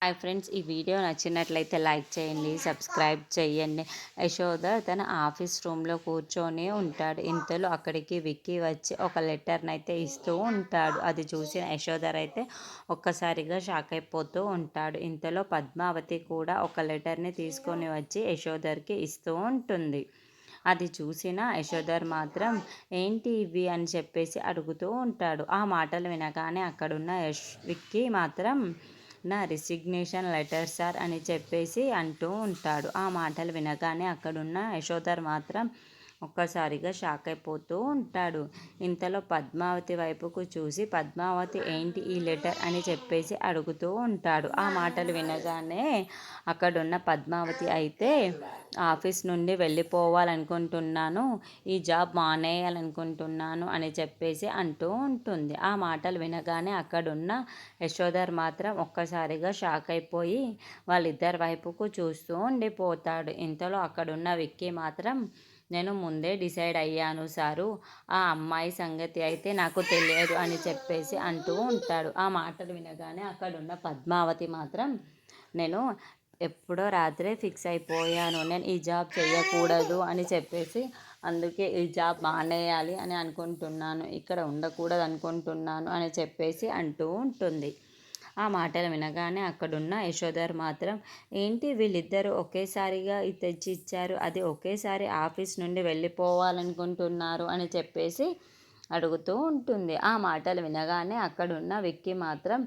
Hi friends, ఈ video నచ్చినట్లయితే like చేయండి, సబ్స్క్రైబ్ చేయండి. యశోద తన ఆఫీస్ రూమ్లో కూర్చొని ఉంటాడు. ఇంతలో అక్కడికి విక్కీ వచ్చి ఒక లెటర్ని అయితే ఇస్తూ ఉంటాడు. అది చూసిన యశోధర్ అయితే ఒక్కసారిగా షాక్ అయిపోతూ ఉంటాడు. ఇంతలో పద్మావతి కూడా ఒక లెటర్ని తీసుకొని వచ్చి యశోధర్కి ఇస్తూ ఉంటుంది. అది చూసిన యశోధర్ మాత్రం ఏంటి ఇవి అని చెప్పేసి అడుగుతూ ఉంటాడు. ఆ మాటలు వినగానే అక్కడున్న విక్కీ మాత్రం నా రిసిగ్నేషన్ లెటర్ సార్ అని చెప్పేసి అంటూ ఉంటాడు. ఆ మాటలు వినగానే అక్కడున్న యశోధర్ మాత్రం ఒక్కసారిగా షాక్ అయిపోతూ ఉంటాడు. ఇంతలో పద్మావతి వైపుకు చూసి పద్మావతి ఏంటి ఈ లెటర్ అని చెప్పేసి అడుగుతూ ఉంటాడు. ఆ మాటలు వినగానే అక్కడున్న పద్మావతి అయితే ఆఫీస్ నుండి వెళ్ళిపోవాలనుకుంటున్నాను, ఈ జాబ్ మానేయాలనుకుంటున్నాను అని చెప్పేసి అంటూ ఉంటుంది. ఆ మాటలు వినగానే అక్కడున్న యశోధర్ మాత్రం ఒక్కసారిగా షాక్ అయిపోయి వాళ్ళిద్దరి వైపుకు చూస్తూ ఉండిపోతాడు. ఇంతలో అక్కడున్న విక్కీ మాత్రం నేను ముందే డిసైడ్ అయ్యాను సారు, ఆ అమ్మాయి సంగతి అయితే నాకు తెలియదు అని చెప్పేసి అంటూ ఉంటాడు. ఆ మాటలు వినగానే అక్కడున్న పద్మావతి మాత్రం నేను ఎప్పుడో రాత్రే ఫిక్స్ అయిపోయాను, నేను ఈ జాబ్ చేయకూడదు అని చెప్పేసి అందుకే ఈ జాబ్ మానేయాలి అని అనుకుంటున్నాను, ఇక్కడ ఉండకూడదు అనుకుంటున్నాను అని చెప్పేసి అంటూ ఉంటుంది. ఆ మాటలు వినగానే అక్కడున్న యశోధర్ మాత్రం ఏంటి వీళ్ళిద్దరూ ఒకేసారిగా ఇది తెచ్చి ఇచ్చారు, అది ఒకేసారి ఆఫీస్ నుండి వెళ్ళిపోవాలనుకుంటున్నారు అని చెప్పేసి అడుగుతూ ఉంటుంది. ఆ మాటలు వినగానే అక్కడున్న విక్కీ మాత్రం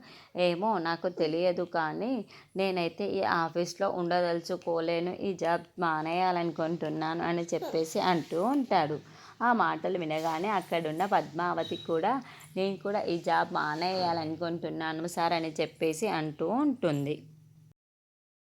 ఏమో నాకు తెలియదు, కానీ నేనైతే ఈ ఆఫీస్లో ఉండదలుచుకోలేను, ఈ జాబ్ మానేయాలనుకుంటున్నాను అని చెప్పేసి అంటూ ఉంటాడు. ఆ మాటలు వినగానే అక్కడున్న పద్మావతి కూడా నేను కూడా ఈ జాబ్ మానేయాలనుకుంటున్నాను సార్ అని చెప్పేసి అంటూ ఉంటుంది.